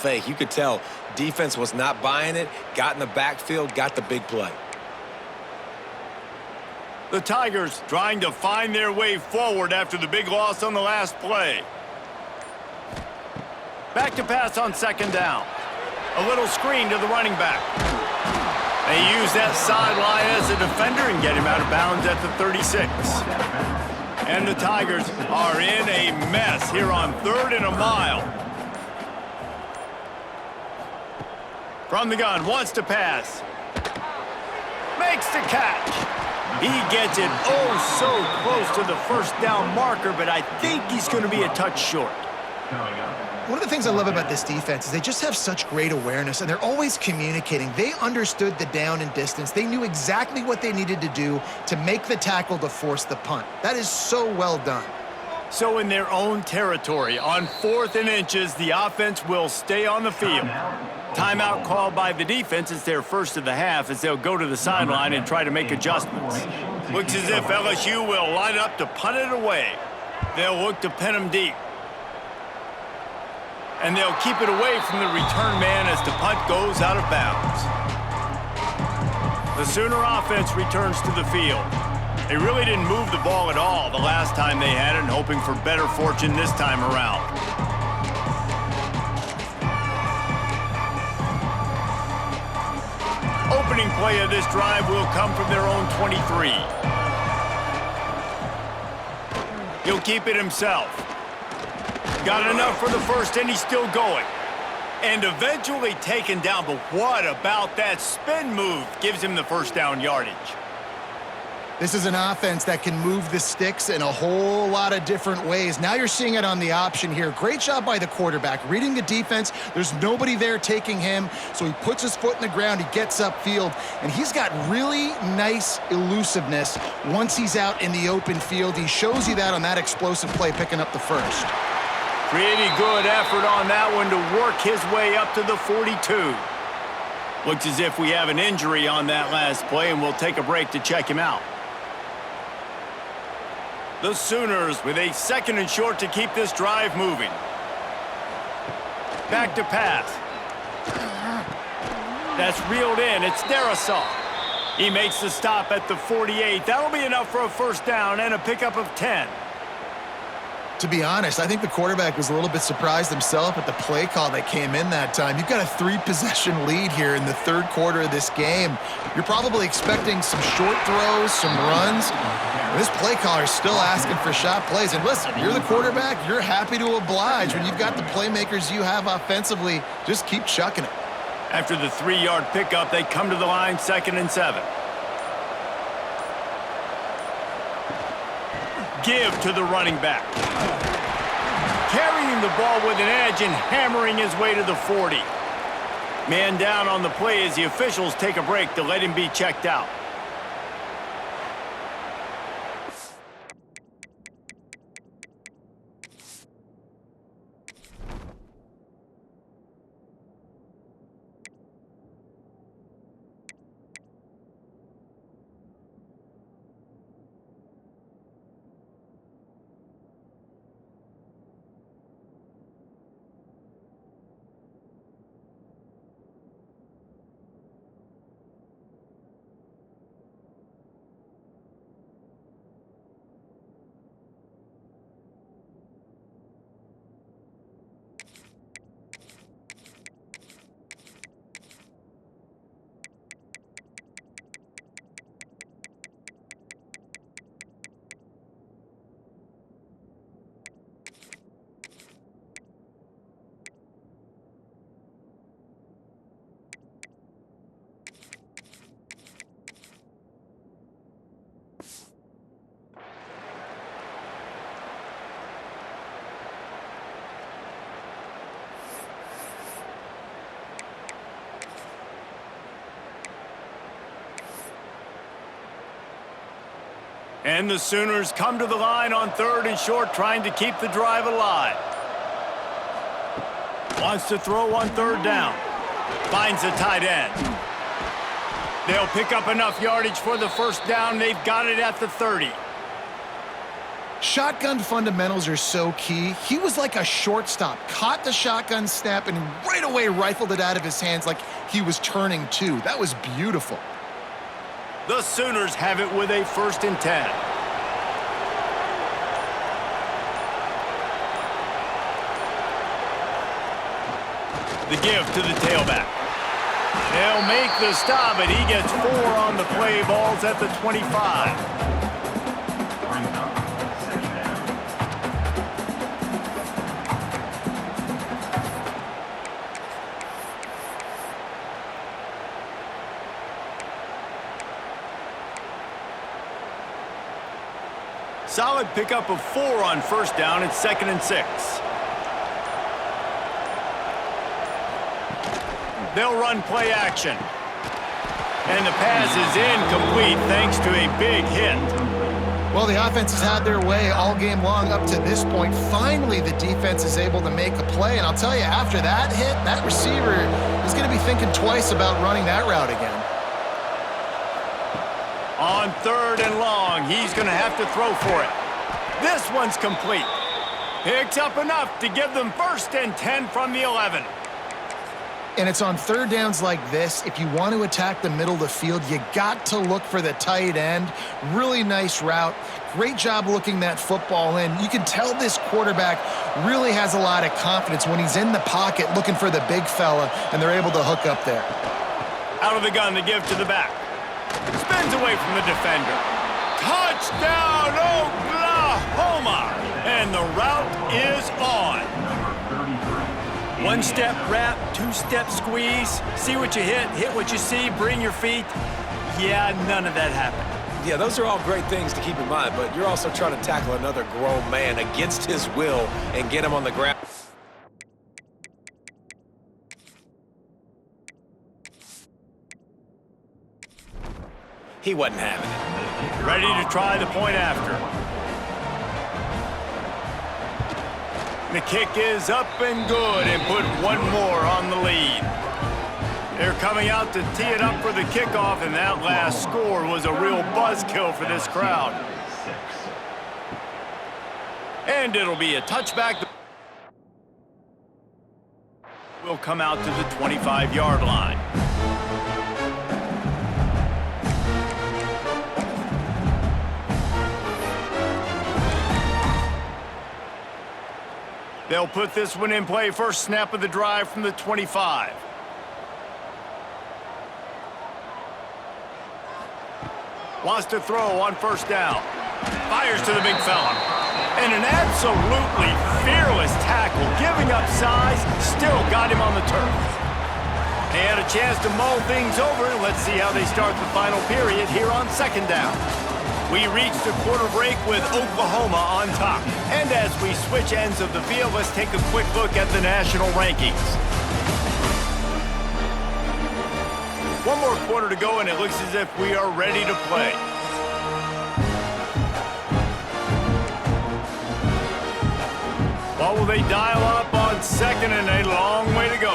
fake. You could tell defense was not buying it, got in the backfield, got the big play. The Tigers trying to find their way forward after the big loss on the last play. Back to pass on second down. A little screen to the running back. They use that sideline as a defender and get him out of bounds at the 36. And the Tigers are in a mess here on 3rd and a mile. From the gun, wants to pass. Makes the catch. He gets it oh so close to the first down marker, but I think he's going to be a touch short. One of the things I love about this defense is they just have such great awareness, and they're always communicating. They understood the down and distance. They knew exactly what they needed to do to make the tackle to force the punt. That is so well done. So in their own territory, on 4th and inches, the offense will stay on the field. Timeout called by the defense. It's their first of the half as they'll go to the sideline and try to make adjustments. Looks as if LSU will line up to punt it away. They'll look to pin them deep. And they'll keep it away from the return man as the punt goes out of bounds. The Sooner offense returns to the field. They really didn't move the ball at all the last time they had it, hoping for better fortune this time around. Opening play of this drive will come from their own 23. He'll keep it himself. Got enough for the first, and he's still going. And eventually taken down, but what about that spin move? Gives him the first down yardage. This is an offense that can move the sticks in a whole lot of different ways. Now you're seeing it on the option here. Great job by the quarterback. Reading the defense, there's nobody there taking him, so he puts his foot in the ground, he gets upfield, and he's got really nice elusiveness once he's out in the open field. He shows you that on that explosive play, picking up the first. Pretty good effort on that one to work his way up to the 42. Looks as if we have an injury on that last play, and we'll take a break to check him out. The Sooners with a 2nd and short to keep this drive moving. Back to pass. That's reeled in. It's Darrisaw. He makes the stop at the 48. That'll be enough for a first down and a pickup of 10. To be honest, I think the quarterback was a little bit surprised himself at the play call that came in that time. You've got a 3-possession lead here in the 3rd quarter of this game. You're probably expecting some short throws, some runs. This play caller is still asking for shot plays. And listen, you're the quarterback. You're happy to oblige. When you've got the playmakers you have offensively, just keep chucking it. After the 3-yard pickup, they come to the line 2nd and 7. Give to the running back. Carrying the ball with an edge and hammering his way to the 40. Man down on the play as the officials take a break to let him be checked out. And the Sooners come to the line on 3rd and short, trying to keep the drive alive. Wants to throw on 3rd down. Finds a tight end. They'll pick up enough yardage for the first down. They've got it at the 30. Shotgun fundamentals are so key. He was like a shortstop, caught the shotgun snap and right away rifled it out of his hands like he was turning two. That was beautiful. The Sooners have it with a 1st and 10. The give to the tailback. They'll make the stop, and he gets 4 on the play. Balls at the 25. Solid pickup of 4 on 1st down. It's 2nd and 6. They'll run play action. And the pass is incomplete thanks to a big hit. Well, the offense has had their way all game long up to this point. Finally, the defense is able to make a play. And I'll tell you, after that hit, that receiver is going to be thinking twice about running that route again. On 3rd and long, he's going to have to throw for it. This one's complete. Picks up enough to give them 1st and 10 from the 11. And it's on 3rd downs like this. If you want to attack the middle of the field, you got to look for the tight end. Really nice route. Great job looking that football in. You can tell this quarterback really has a lot of confidence when he's in the pocket looking for the big fella, and they're able to hook up there. Out of the gun, the give to the back. Spins away from the defender. Touchdown, Oklahoma! And the route is on. 1-step wrap, 2-step squeeze. See what you hit what you see, bring your feet. Yeah, none of that happened. Yeah, those are all great things to keep in mind, but you're also trying to tackle another grown man against his will and get him on the ground. He wasn't having it. Ready to try the point after. The kick is up and good and put 1 more on the lead. They're coming out to tee it up for the kickoff, and that last score was a real buzzkill for this crowd. And it'll be a touchback. Will come out to the 25-yard line. They'll put this one in play. 1st snap of the drive from the 25. Wants to throw on 1st down. Fires to the big fella. And an absolutely fearless tackle. Giving up size, still got him on the turf. They had a chance to mull things over. Let's see how they start the final period here on 2nd down. We reached a quarter break with Oklahoma on top. And as we switch ends of the field, let's take a quick look at the national rankings. 1 more quarter to go, and it looks as if we are ready to play. What will they dial up on 2nd and a long way to go?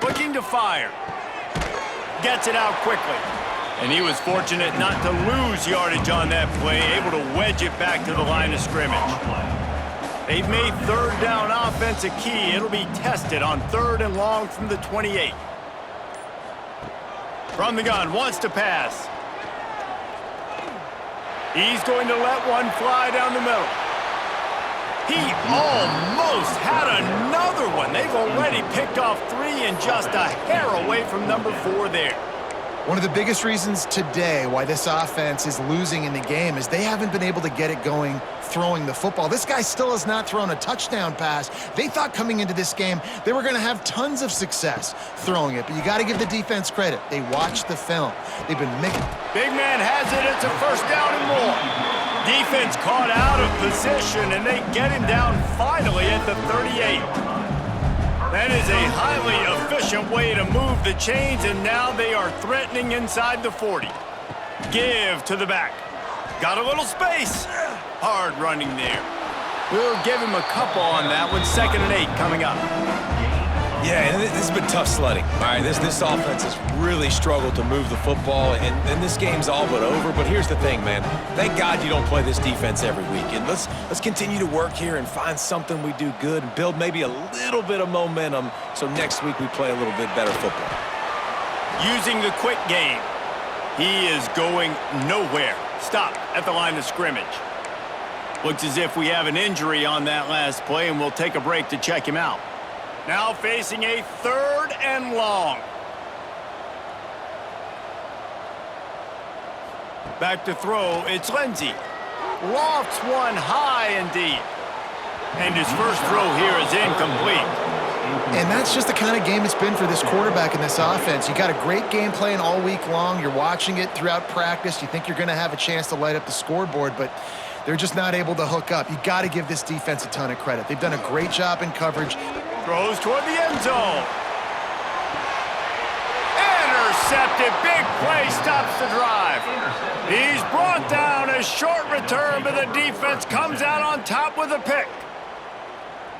Looking to fire. Gets it out quickly. And he was fortunate not to lose yardage on that play, able to wedge it back to the line of scrimmage. They've made 3rd down offense a key. It'll be tested on 3rd and long from the 28. From the gun, wants to pass. He's going to let one fly down the middle. He almost had another one. They've already picked off 3 and just a hair away from number 4 there. One of the biggest reasons today why this offense is losing in the game is they haven't been able to get it going throwing the football. This guy still has not thrown a touchdown pass. They thought coming into this game they were going to have tons of success throwing it, but you got to give the defense credit. They watched the film. They've been making... Big man has it. It's a 1st down and more. Defense caught out of position, and they get him down finally at the 38. That is a highly efficient way to move the chains, and now they are threatening inside the 40. Give to the back. Got a little space. Hard running there. We'll give him a couple on that one. 2nd and 8 coming up. Yeah, and this has been tough sledding. All right, this offense has really struggled to move the football, and this game's all but over. But here's the thing, man. Thank God you don't play this defense every week. And let's continue to work here and find something we do good and build maybe a little bit of momentum so next week we play a little bit better football. Using the quick game. He is going nowhere. Stop at the line of scrimmage. Looks as if we have an injury on that last play, and we'll take a break to check him out. Now facing a 3rd and long. Back to throw, it's Lindsey. Lofts one high and deep. And his first throw here is incomplete. And that's just the kind of game it's been for this quarterback in this offense. You got a great game plan all week long. You're watching it throughout practice. You think you're going to have a chance to light up the scoreboard, but they're just not able to hook up. You got to give this defense a ton of credit. They've done a great job in coverage. Throws toward the end zone. Intercepted. Big play stops the drive. He's brought down. A short return, but the defense comes out on top with a pick.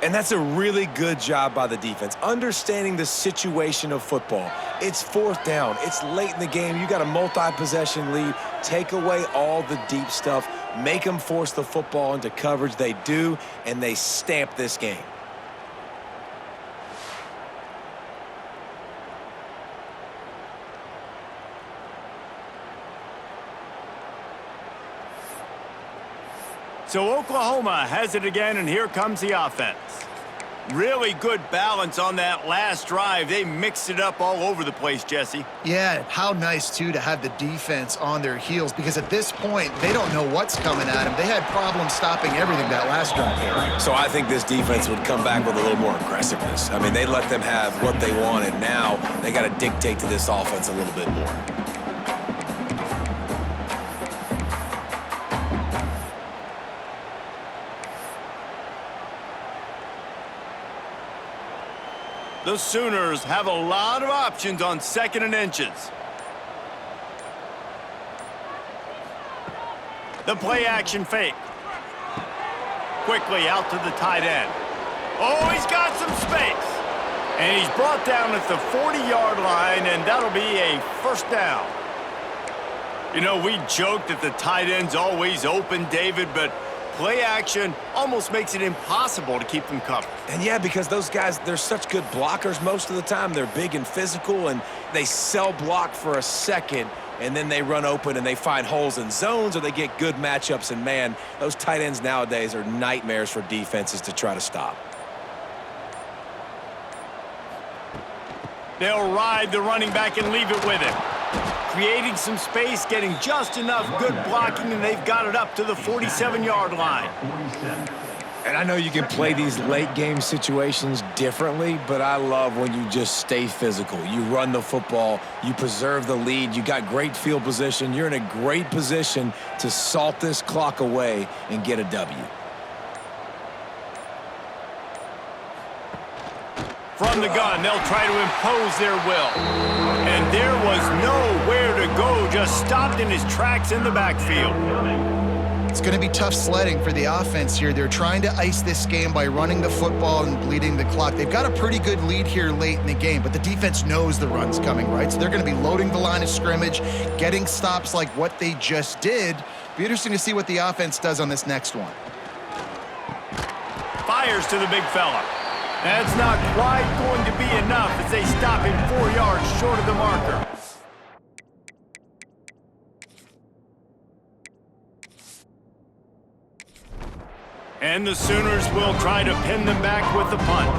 And that's a really good job by the defense, understanding the situation of football. It's 4th down. It's late in the game. You got a multi-possession lead. Take away all the deep stuff. Make them force the football into coverage. They do, and they stamp this game. So Oklahoma has it again, and here comes the offense. Really good balance on that last drive. They mixed it up all over the place, Jesse. Yeah, how nice, too, to have the defense on their heels, because at this point, they don't know what's coming at them. They had problems stopping everything that last drive there. So I think this defense would come back with a little more aggressiveness. I mean, they let them have what they wanted. Now they got to dictate to this offense a little bit more. The Sooners have a lot of options on 2nd and inches. The play action fake. Quickly out to the tight end. Oh, he's got some space. And he's brought down at the 40-yard line, and that'll be a 1st down. You know, we joke that the tight end's always open, David, but play action almost makes it impossible to keep them covered. And yeah, because those guys, they're such good blockers most of the time. They're big and physical, and they sell block for a second, and then they run open and they find holes in zones, or they get good matchups. And man, those tight ends nowadays are nightmares for defenses to try to stop. They'll ride the running back and leave it with him. Creating some space, getting just enough good blocking, and they've got it up to the 47-yard line. And I know you can play these late-game situations differently, but I love when you just stay physical. You run the football, you preserve the lead, you got great field position. You're in a great position to salt this clock away and get a W. From the gun, they'll try to impose their will. And there was nowhere to go, just stopped in his tracks in the backfield. It's going to be tough sledding for the offense here. They're trying to ice this game by running the football and bleeding the clock. They've got a pretty good lead here late in the game, but the defense knows the run's coming, right? So they're going to be loading the line of scrimmage, getting stops like what they just did. Be interesting to see what the offense does on this next one. Fires to the big fella. That's not quite going to be enough as they stop him 4 yards short of the marker. And the Sooners will try to pin them back with the punt.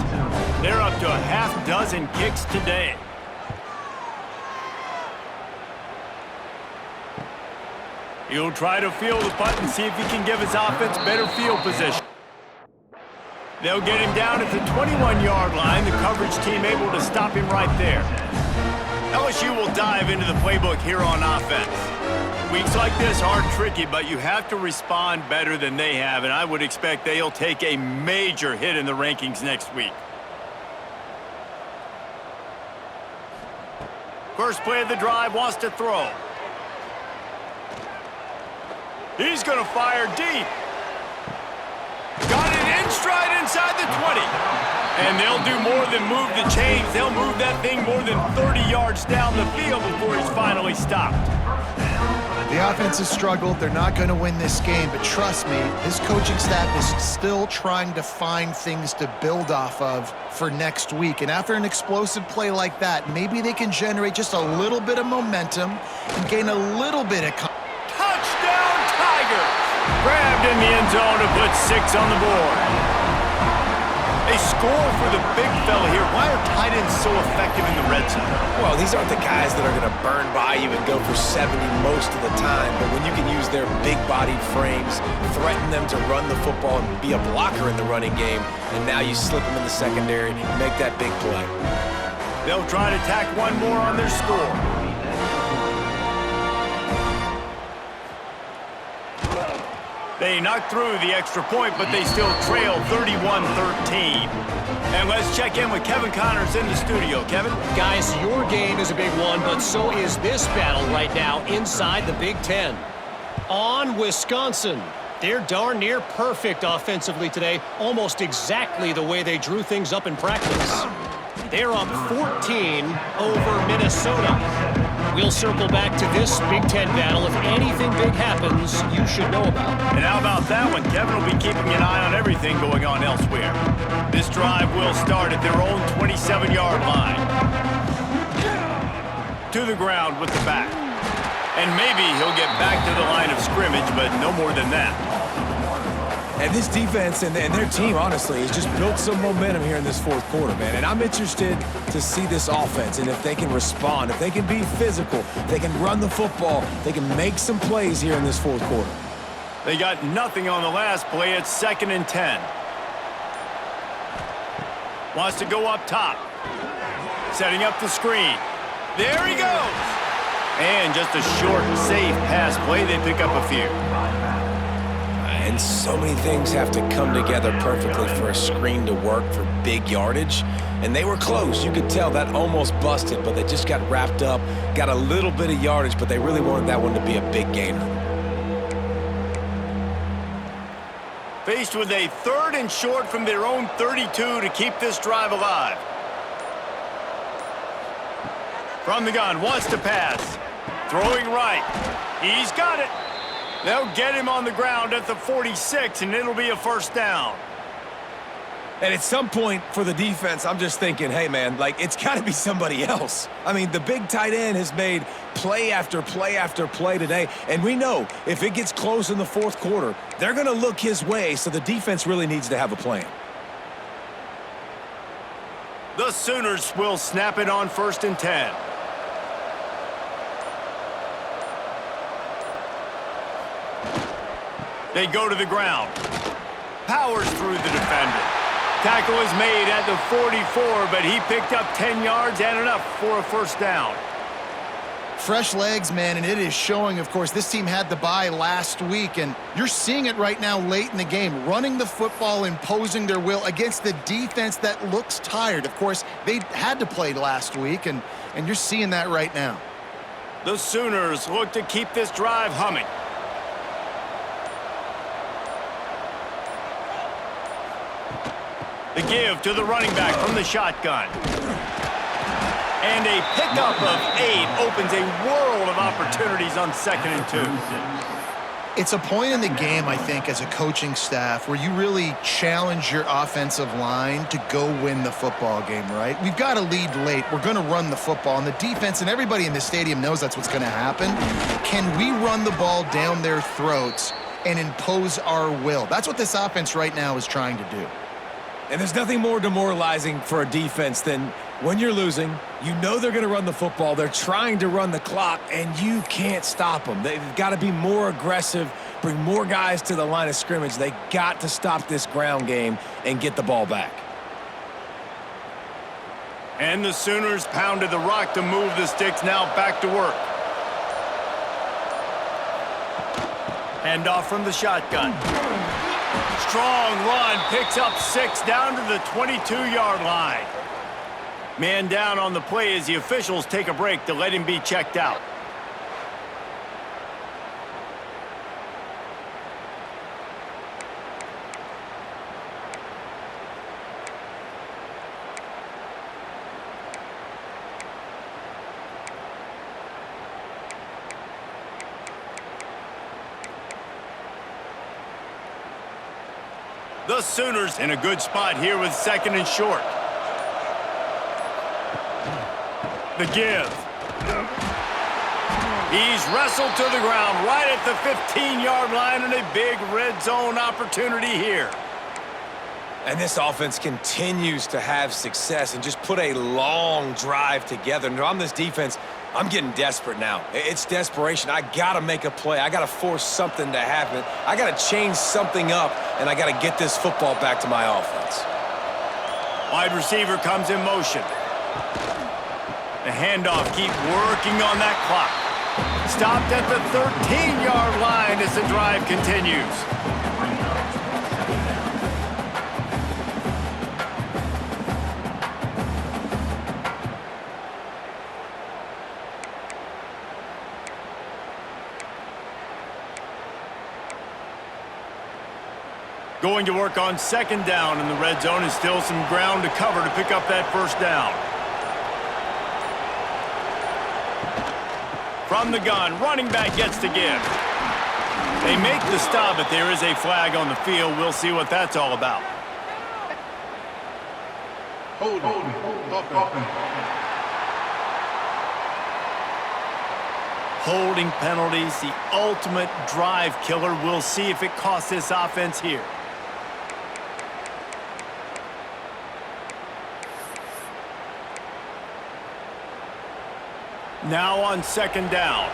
They're up to a half dozen kicks today. He'll try to field the punt and see if he can give his offense better field position. They'll get him down at the 21-yard line. The coverage team able to stop him right there. LSU will dive into the playbook here on offense. Weeks like this are tricky, but you have to respond better than they have, and I would expect they'll take a major hit in the rankings next week. First play of the drive, wants to throw. He's going to fire deep. Got it in stride inside the 20. And they'll do more than move the chains. They'll move that thing more than 30 yards down the field before he's finally stopped. The offense has struggled. They're not going to win this game, but trust me, this coaching staff is still trying to find things to build off of for next week. And after an explosive play like that, maybe they can generate just a little bit of momentum and gain a little bit of touchdown Tigers! Grabbed in the end zone to put 6 on the board. They score for the big fella here. Why are tight ends so effective in the red zone? Well, these aren't the guys that are going to burn by you and go for 70 most of the time, but when you can use their big-bodied frames, threaten them to run the football and be a blocker in the running game, and now you slip them in the secondary, make that big play. They'll try to tack one more on their score. They knocked through the extra point, but they still trail 31-13. And let's check in with Kevin Connors in the studio. Kevin? Guys, your game is a big one, but so is this battle right now inside the Big Ten. On Wisconsin. They're darn near perfect offensively today, almost exactly the way they drew things up in practice. They're up 14 over Minnesota. We'll circle back to this Big Ten battle. If anything big happens, you should know about. And how about that one? Kevin will be keeping an eye on everything going on elsewhere. This drive will start at their own 27-yard line. To the ground with the back. And maybe he'll get back to the line of scrimmage, but no more than that. And this defense and their team, honestly, has just built some momentum here in this fourth quarter, man. And I'm interested to see this offense and if they can respond, if they can be physical, if they can run the football, they can make some plays here in this fourth quarter. They got nothing on the last play. It's 2nd and 10. Wants to go up top. Setting up the screen. There he goes. And just a short, safe pass play. They pick up a few. And so many things have to come together perfectly for a screen to work for big yardage. And they were close. You could tell that almost busted, but they just got wrapped up, got a little bit of yardage, but they really wanted that one to be a big gainer. Faced with a 3rd and short from their own 32 to keep this drive alive. From the gun, wants to pass. Throwing right. He's got it. They'll get him on the ground at the 46, and it'll be a 1st down. And at some point for the defense, I'm just thinking, hey, man, like, it's got to be somebody else. I mean, the big tight end has made play after play after play today, and we know if it gets close in the fourth quarter, they're going to look his way, so the defense really needs to have a plan. The Sooners will snap it on 1st and 10. They go to the ground. Powers through the defender. Tackle is made at the 44, but he picked up 10 yards and enough for a 1st down. fresh legs, man, and it is showing. Of course, this team had the bye last week, and you're seeing it right now late in the game, running the football, imposing their will against the defense that looks tired. Of course, they had to play last week, and you're seeing that right now. The Sooners look to keep this drive humming. The give to the running back from the shotgun. And a pickup of 8 opens a world of opportunities on 2nd and 2. It's a point in the game, I think, as a coaching staff where you really challenge your offensive line to go win the football game, right? We've got a lead late. We're going to run the football. And the defense and everybody in the stadium knows that's what's going to happen. Can we run the ball down their throats and impose our will? That's what this offense right now is trying to do. And there's nothing more demoralizing for a defense than when you're losing, you know they're going to run the football, they're trying to run the clock, and you can't stop them. They've got to be more aggressive, bring more guys to the line of scrimmage. They got to stop this ground game and get the ball back. And the Sooners pounded the rock to move the sticks, now back to work. Hand off from the shotgun. Strong run, picks up 6 down to the 22-yard line. Man down on the play as the officials take a break to let him be checked out. The Sooners in a good spot here with 2nd and short. The give. He's wrestled to the ground right at the 15-yard line, and a big red zone opportunity here. And this offense continues to have success and just put a long drive together. And on this defense, I'm getting desperate now. It's desperation. I got to make a play. I got to force something to happen. I got to change something up, and I got to get this football back to my offense. Wide receiver comes in motion. The handoff, keep working on that clock. Stopped at the 13-yard line as the drive continues. Going to work on 2nd down in the red zone, and still some ground to cover to pick up that 1st down. From the gun, running back gets to give. They make the stop, but there is a flag on the field. We'll see what that's all about. Holding penalties, the ultimate drive killer. We'll see if it costs this offense here. Now on 2nd down.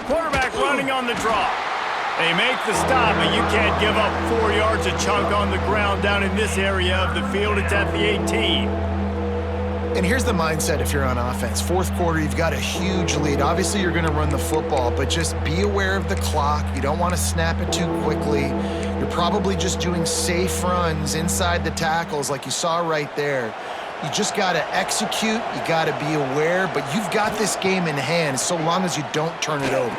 Quarterback running on the draw. They make the stop, but you can't give up 4 yards a chunk on the ground down in this area of the field. It's at the 18. And here's the mindset if you're on offense. 4th quarter, you've got a huge lead. Obviously, you're going to run the football, but just be aware of the clock. You don't want to snap it too quickly. You're probably just doing safe runs inside the tackles like you saw right there. You just got to execute. You got to be aware, but you've got this game in hand so long as you don't turn it over.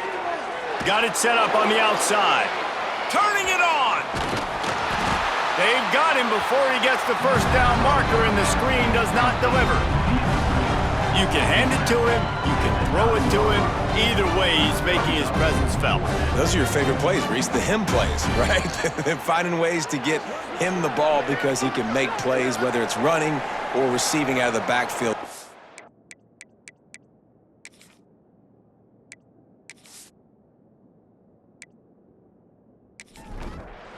Got it set up on the outside. Turning it on. They've got him before he gets the 1st down marker, and the screen does not deliver. You can hand it to him. You can throw it to him. Either way, he's making his presence felt. Those are your favorite plays, Reese, the him plays, right? Finding ways to get him the ball because he can make plays, whether it's running or receiving out of the backfield.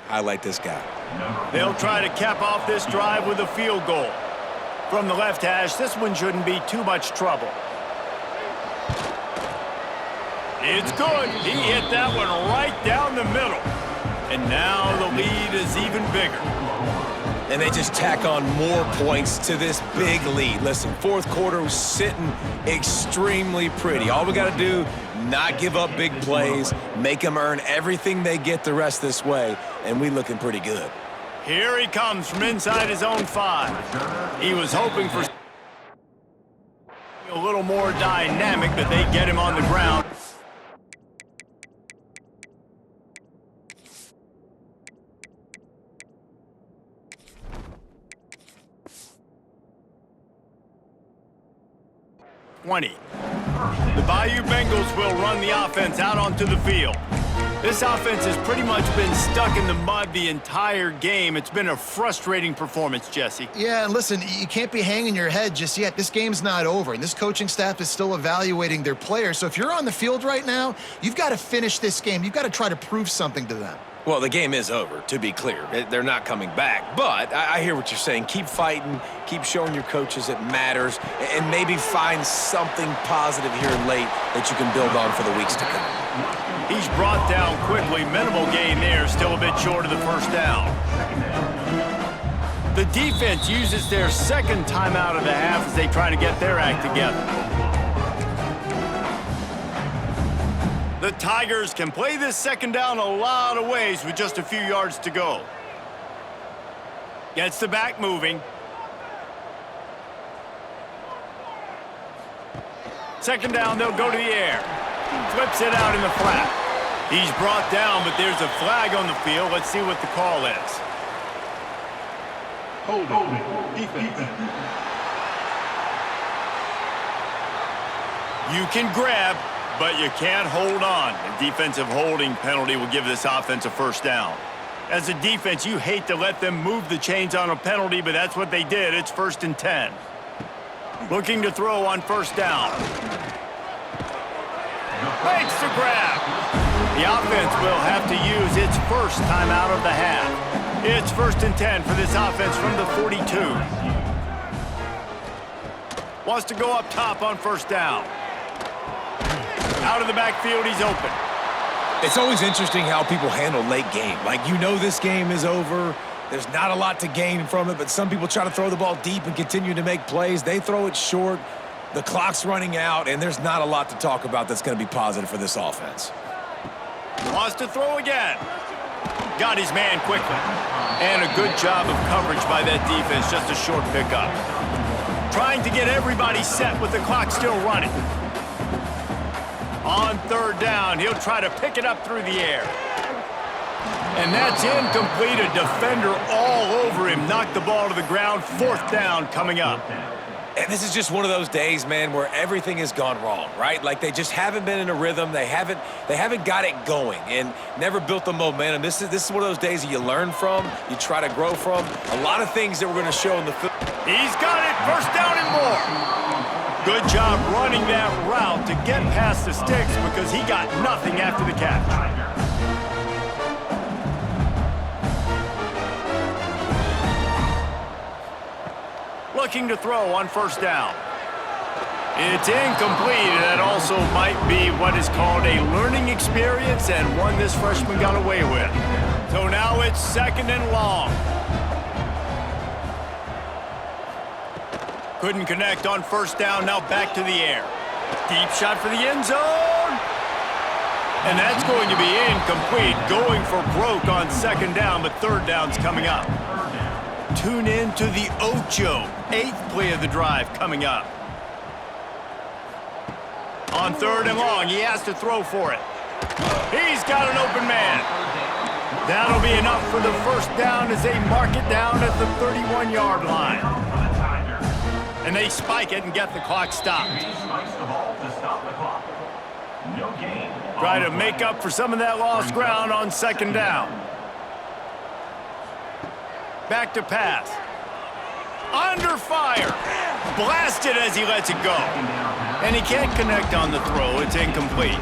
Highlight this guy. They'll try to cap off this drive with a field goal. From the left hash, this one shouldn't be too much trouble. It's good. He hit that one right down the middle. And now the lead is even bigger. And they just tack on more points to this big lead. Listen, 4th quarter was sitting extremely pretty. All we got to do, not give up big plays, make them earn everything they get the rest this way, and we looking pretty good. Here he comes from inside his own 5. He was hoping for a little more dynamic, but they get him on the ground. The Bayou Bengals will run the offense out onto the field. This offense has pretty much been stuck in the mud the entire game. It's been a frustrating performance, Jesse. Yeah, and listen, you can't be hanging your head just yet. This game's not over, and this coaching staff is still evaluating their players. So if you're on the field right now, you've got to finish this game. You've got to try to prove something to them. Well, the game is over, to be clear. They're not coming back. But I hear what you're saying. Keep fighting. Keep showing your coaches it matters. And maybe find something positive here late that you can build on for the weeks to come. He's brought down quickly. Minimal gain there. Still a bit short of the 1st down. The defense uses their 2nd timeout of the half as they try to get their act together. The Tigers can play this 2nd down a lot of ways with just a few yards to go. Gets the back moving. 2nd down, they'll go to the air. Flips it out in the flat. He's brought down, but there's a flag on the field. Let's see what the call is. Holding. Defense. You can grab. but you can't hold on. A defensive holding penalty will give this offense a first down. As a defense, you hate to let them move the chains on a penalty, but that's what they did. It's 1st and 10. Looking to throw on first down. Makes the grab. The offense will have to use its first timeout of the half. It's 1st and 10 for this offense from the 42. Wants to go up top on first down. Out of the backfield, he's open. It's always interesting how people handle late game. Like, you know this game is over. There's not a lot to gain from it, but some people try to throw the ball deep and continue to make plays. They throw it short. The clock's running out, and there's not a lot to talk about that's going to be positive for this offense. Wants to throw again. Got his man quickly. And a good job of coverage by that defense. Just a short pickup. Trying to get everybody set with the clock still running. On third down, he'll try to pick it up through the air. And that's incomplete. A defender all over him. Knocked the ball to the ground. 4th down coming up. And this is just one of those days, man, where everything has gone wrong, right? Like, they just haven't been in a rhythm. They haven't got it going and never built the momentum. This is one of those days that you learn from, you try to grow from. A lot of things that we're going to show in the film. He's got it. 1st down and more. Good job running that route to get past the sticks because he got nothing after the catch. Looking to throw on first down. It's incomplete, and that also might be what is called a learning experience and one this freshman got away with. So now it's 2nd and long. Couldn't connect on first down, now back to the air. Deep shot for the end zone. And that's going to be incomplete. Going for broke on 2nd down, but 3rd down's coming up. Tune in to the Ocho. 8th play of the drive coming up. On 3rd and long, he has to throw for it. He's got an open man. That'll be enough for the first down as they mark it down at the 31-yard line. And they spike it and get the clock stopped. Try to make up for some of that lost ground on 2nd down. Back to pass. Under fire. Blasted as he lets it go. And he can't connect on the throw. It's incomplete.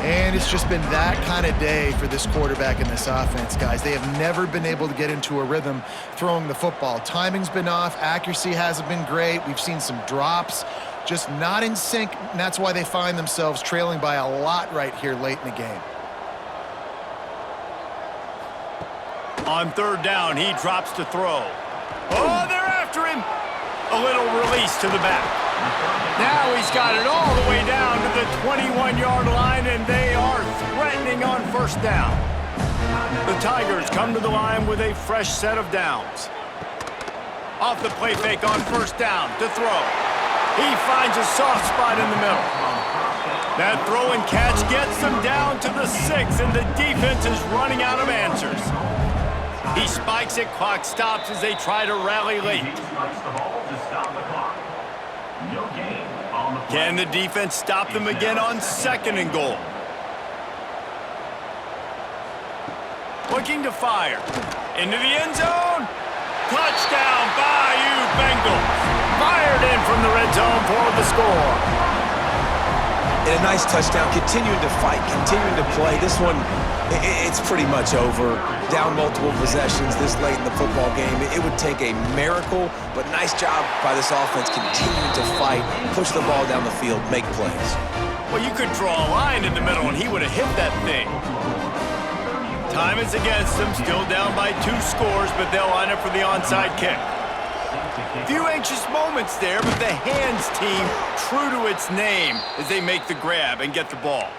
And it's just been that kind of day for this quarterback in this offense, guys. They have never been able to get into a rhythm throwing the football. Timing's been off. Accuracy hasn't been great. We've seen some drops. Just not in sync, and that's why they find themselves trailing by a lot right here late in the game. On 3rd down, he drops to throw. Oh, they're after him. A little release to the back. Now he's got it all the way down to the 21-yard line, and they are threatening on first down. The Tigers come to the line with a fresh set of downs. Off the play fake on first down to throw. He finds a soft spot in the middle. That throw and catch gets them down to the 6, and the defense is running out of answers. He spikes it, clock stops as they try to rally late. Can the defense stop them again on 2nd and goal? Looking to fire. Into the end zone. Touchdown, Bayou Bengals. Fired in from the red zone for the score. And a nice touchdown, continuing to fight, continuing to play. This one, it's pretty much over. Down multiple possessions this late in the football game. It would take a miracle, but nice job by this offense continuing to fight, push the ball down the field, make plays. Well, you could draw a line in the middle, and he would have hit that thing. Time is against them, still down by 2 scores, but they'll line up for the onside kick. Few anxious moments there, but the hands team true to its name as they make the grab and get the ball.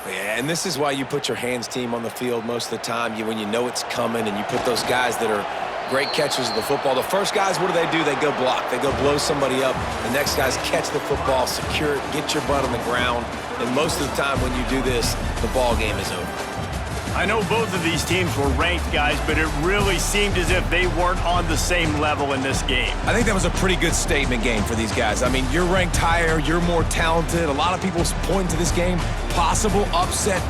Yeah, and this is why you put your hands team on the field most of the time. When you know it's coming, and you put those guys that are great catchers of the football. The first guys, what do? They go block. They go blow somebody up. The next guys catch the football, secure it, get your butt on the ground. And most of the time when you do this, the ball game is over. I know both of these teams were ranked, guys, but it really seemed as if they weren't on the same level in this game. I think that was a pretty good statement game for these guys. I mean, you're ranked higher, you're more talented. A lot of people point to this game, possible upset.